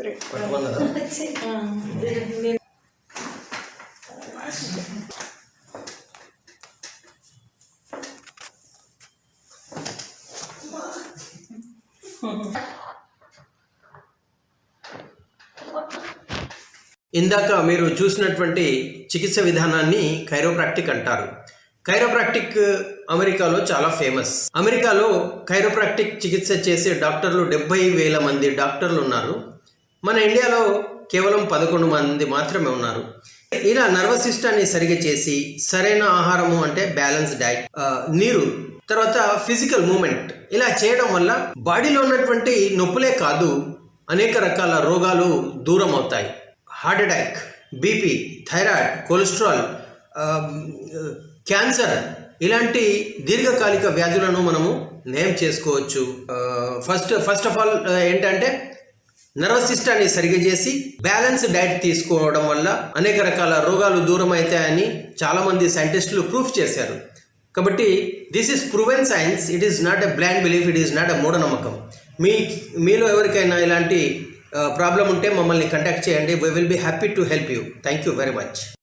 ఇందాక మీరు చూసినటువంటి చికిత్స విధానాన్ని కైరోప్రాక్టిక్ అంటారు. కైరోప్రాక్టిక్ అమెరికాలో చాలా ఫేమస్. అమెరికాలో కైరోప్రాక్టిక్ చికిత్స చేసే డాక్టర్లు 70,000 మంది డాక్టర్లు ఉన్నారు. మన ఇండియాలో కేవలం 11 మంది మాత్రమే ఉన్నారు. ఇలా నర్వస్ సిస్టాన్ని సరిగా చేసి సరైన ఆహారము అంటే బ్యాలెన్స్ డైట్, నీరు, తర్వాత ఫిజికల్ మూమెంట్ ఇలా చేయడం వల్ల బాడీలో ఉన్నటువంటి నొప్పులే కాదు అనేక రకాల రోగాలు దూరం అవుతాయి. Heart attack, BP, thyroid, cholesterol, cancer ఇలాంటి దీర్ఘకాలిక వ్యాధులను మనము నయం చేసుకోవచ్చు. ఫస్ట్ ఆఫ్ ఆల్ ఏంటంటే నర్వస్ సిస్టాన్ని సరిగా చేసి బ్యాలెన్స్ డైట్ తీసుకోవడం వల్ల అనేక రకాల రోగాలు దూరం అవుతాయని చాలామంది సైంటిస్టులు ప్రూఫ్ చేశారు. కాబట్టి this is proven science. It is not a blind belief, it is not a మూఢనమ్మకం. మీలో ఎవరికైనా ఇలాంటి ప్రాబ్లం ఉంటే మమ్మల్ని కాంటాక్ట్ చేయండి. We will be happy to help you. Thank you very much.